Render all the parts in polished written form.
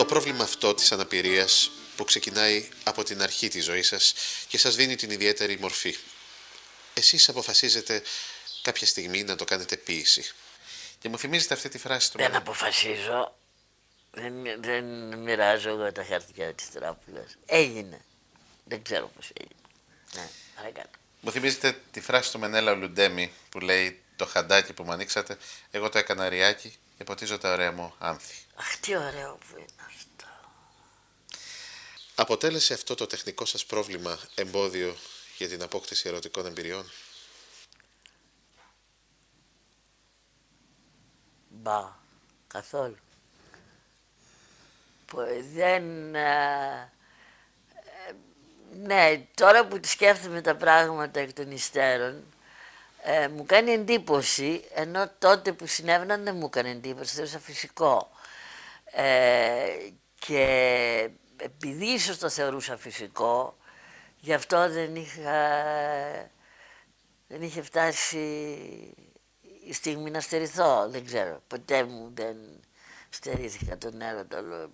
πρόβλημα αυτό της αναπηρίας που ξεκινάει από την αρχή της ζωής σας και σας δίνει την ιδιαίτερη μορφή. Εσείς αποφασίζετε κάποια στιγμή να το κάνετε ποίηση. Και μου θυμίζετε αυτή τη φράση του... Δεν αποφασίζω. Δεν μοιράζω εγώ τα χαρτιά της τράπουλας. Έγινε. Δεν ξέρω πώς έγινε. Ναι, παρακάτω. Μου θυμίζετε τη φράση του Μενέλα Λουντέμι που λέει «Το χαντάκι που μου ανοίξατε, εγώ το έκανα ριάκι και ποτίζω τα ωραία μου άνθη». Αχ, τι ωραίο που είναι αυτό. Αποτέλεσε αυτό το τεχνικό σας πρόβλημα εμπόδιο για την απόκτηση ερωτικών εμπειριών? Μπα, καθόλου. Δεν... ναι, τώρα που σκέφτομαι τα πράγματα εκ των υστέρων, μου κάνει εντύπωση, ενώ τότε που συνέβαιναν δεν μου έκανε εντύπωση, θεωρούσα φυσικό. Και επειδή ίσως το θεωρούσα φυσικό, γι' αυτό δεν είχε φτάσει η στιγμή να στερηθώ. Δεν ξέρω, ποτέ μου δεν στερήθηκα τον έρωτα.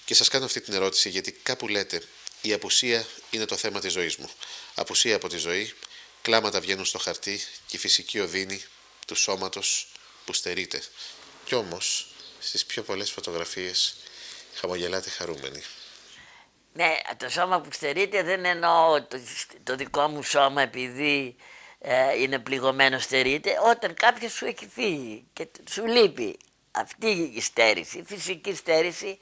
Και σας κάνω αυτή την ερώτηση γιατί κάπου λέτε «Η απουσία είναι το θέμα της ζωής μου. Απουσία από τη ζωή, κλάματα βγαίνουν στο χαρτί και η φυσική οδύνη του σώματος που στερείται». Κι όμως, στις πιο πολλές φωτογραφίες χαμογελάτε χαρούμενοι. Ναι, το σώμα που στερείται δεν εννοώ το δικό μου σώμα επειδή είναι πληγωμένο στερείται. Όταν κάποιος σου έχει φύγει και σου λείπει αυτή η στέρηση, η φυσική στέρηση,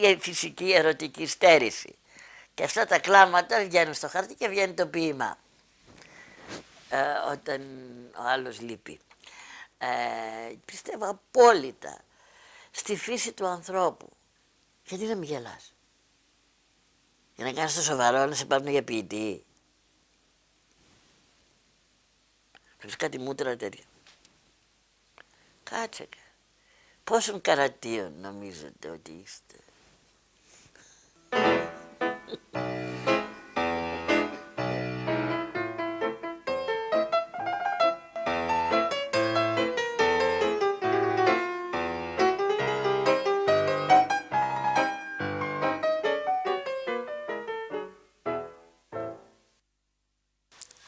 η φυσική ερωτική στέρηση. Και αυτά τα κλάματα βγαίνουν στο χαρτί και βγαίνει το ποίημα όταν ο άλλος λείπει. Πιστεύω απόλυτα στη φύση του ανθρώπου. Γιατί να μην γελάς? Για να κάνεις το σοβαρό να σε πάρουν για ποιητή? Βλέπεις κάτι μούτρα τέτοια. Κάτσε. Πόσων καρατίων νομίζετε ότι είστε?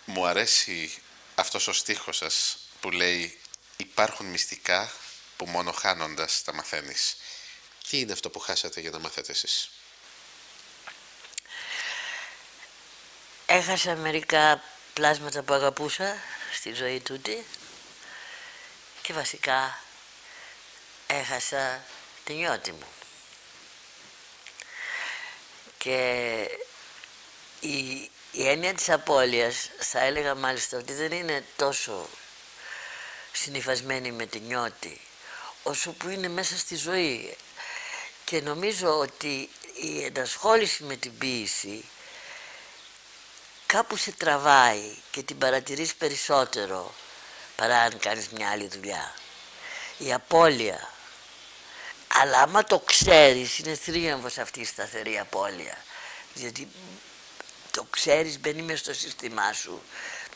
Μου αρέσει αυτός ο στίχος σας που λέει «Υπάρχουν μυστικά που μόνο χάνοντας τα μαθαίνεις». Τι είναι αυτό που χάσατε για να μάθετε εσείς? Έχασα μερικά πλάσματα που αγαπούσα στη ζωή τούτη και βασικά έχασα τη νιώτη μου. Και η έννοια της απώλειας, θα έλεγα μάλιστα ότι δεν είναι τόσο συνυφασμένη με τη νιώτη όσο που είναι μέσα στη ζωή. Και νομίζω ότι η ενασχόληση με την ποίηση κάπου σε τραβάει και την παρατηρείς περισσότερο παρά αν κάνεις μια άλλη δουλειά. Η απώλεια. Αλλά άμα το ξέρεις, είναι θρίαμβος αυτή η σταθερή απώλεια. Διότι το ξέρεις, μπαίνει μέσα στο σύστημά σου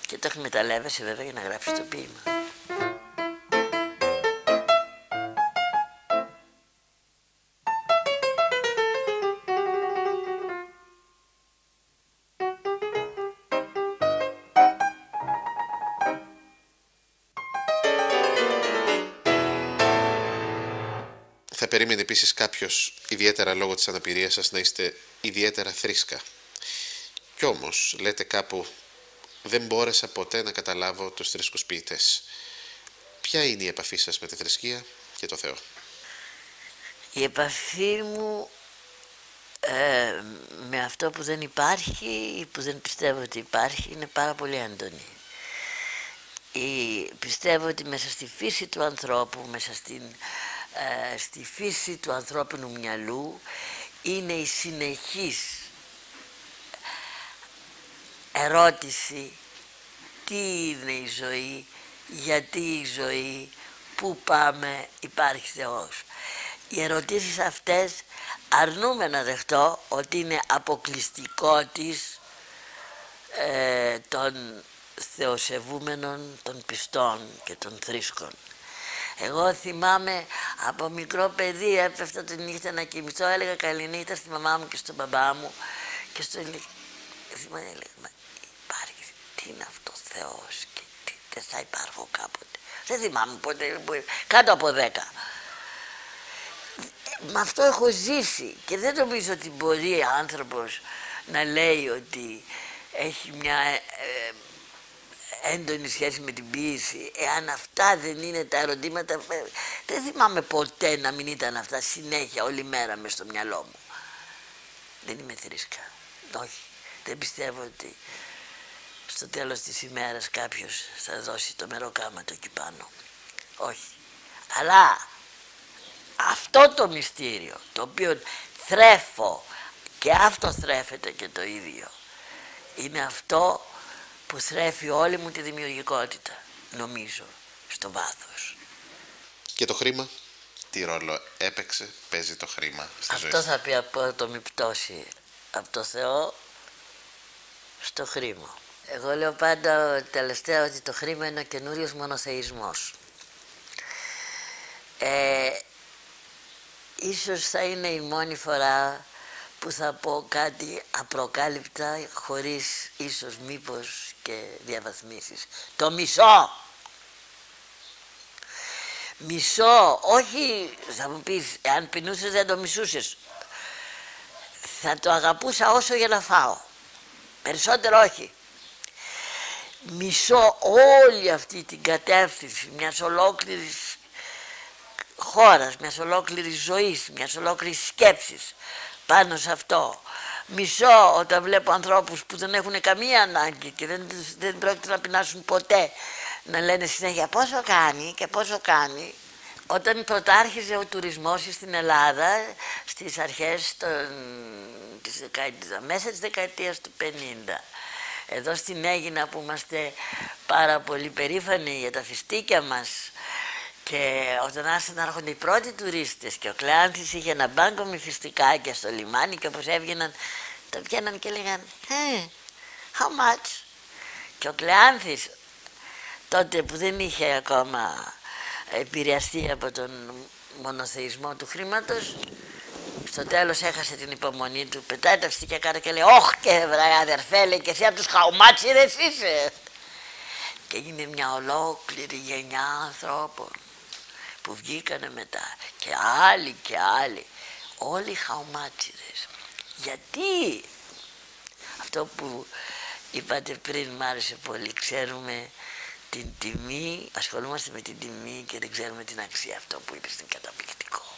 και το εκμεταλλεύεσαι βέβαια για να γράψεις το ποίημα. Θα περίμενε επίσης κάποιος, ιδιαίτερα λόγω της αναπηρίας σας, να είστε ιδιαίτερα θρήσκα. Κι όμως, λέτε κάπου, δεν μπόρεσα ποτέ να καταλάβω τους θρήσκους ποιητές. Ποια είναι η επαφή σας με τη θρησκεία και το Θεό? Η επαφή μου με αυτό που δεν υπάρχει ή που δεν πιστεύω ότι υπάρχει είναι πάρα πολύ έντονη. Πιστεύω ότι μέσα στη φύση του ανθρώπου, μέσα στη φύση του ανθρώπινου μυαλού είναι η συνεχής ερώτηση τι είναι η ζωή, γιατί η ζωή, πού πάμε, υπάρχει Θεός. Οι ερωτήσεις αυτές αρνούμε να δεχτώ ότι είναι αποκλειστικό της των θεοσεβούμενων, των πιστών και των θρήσκων. Εγώ θυμάμαι από μικρό παιδί έπεφτα τη νύχτα να κοιμηθώ, έλεγα καληνύχτα στη μαμά μου και στον μπαμπά μου και στο θυμάμαι, έλεγα, μα υπάρχει, τι είναι αυτό Θεός και δεν θα υπάρχω κάποτε. Δεν θυμάμαι ποτέ, κάτω από 10. Με αυτό έχω ζήσει και δεν νομίζω ότι μπορεί άνθρωπος να λέει ότι έχει μια έντονη σχέση με την ποίηση. Εάν αυτά δεν είναι τα ερωτήματα, δεν θυμάμαι ποτέ να μην ήταν αυτά συνέχεια όλη μέρα μες στο μυαλό μου. Δεν είμαι θρήσκα. Όχι. Δεν πιστεύω ότι στο τέλος της ημέρας κάποιος θα δώσει το μεροκάματο εκεί πάνω. Όχι. Αλλά αυτό το μυστήριο, το οποίο θρέφω και αυτό θρέφεται και το ίδιο, είναι αυτό που θρέφει όλη μου τη δημιουργικότητα, νομίζω, στο βάθος. Και το χρήμα, τι ρόλο παίζει το χρήμα στη ζωή? Αυτό θα πει απότομη πτώση από το Θεό στο χρήμα. Εγώ λέω πάντα τελευταία ότι το χρήμα είναι ο καινούριος μονοθεϊσμός. Ίσως θα είναι η μόνη φορά που θα πω κάτι απροκάλυπτα, χωρίς ίσως μήπως και διαβαθμίσεις. Το μισό! Μισό, όχι, θα μου πεις, αν πεινούσες δεν το μισούσες. Θα το αγαπούσα όσο για να φάω. Περισσότερο όχι. Μισώ όλη αυτή την κατεύθυνση μιας ολόκληρης χώρας, μιας ολόκληρης ζωής, μιας ολόκληρης σκέψης πάνω σε αυτό. Μισώ όταν βλέπω ανθρώπους που δεν έχουν καμία ανάγκη και δεν πρόκειται να πεινάσουν ποτέ, να λένε συνέχεια πόσο κάνει και πόσο κάνει. Όταν πρωτάρχιζε ο τουρισμός στην Ελλάδα στις αρχές μέσα της δεκαετίας του 50, εδώ στην Αίγινα που είμαστε πάρα πολύ περήφανοι για τα φιστίκια μας, και όταν άρχισαν να έρχονται οι πρώτοι τουρίστες και ο Κλεάνθης είχε ένα μπάνκο με φιστικάκια στο λιμάνι και όπως έβγαιναν το βγαίναν και λέγαν how much? Και ο Κλεάνθης τότε που δεν είχε ακόμα επηρεαστεί από τον μονοθεϊσμό του χρήματος, στο τέλος έχασε την υπομονή του, πετάει τα φιστίκια κάτω και λέει όχ και βρε αδερφέ, λέει, και εσύ από τους χαουμάτσιδες είσαι. Και έγινε μια ολόκληρη γενιά ανθρώπων που βγήκανε μετά και άλλοι, όλοι χαουμάτσιδες. Γιατί? Αυτό που είπατε πριν μ' άρεσε πολύ, ξέρουμε την τιμή, ασχολούμαστε με την τιμή και δεν ξέρουμε την αξία. Αυτό που είπες είναι καταπληκτικό.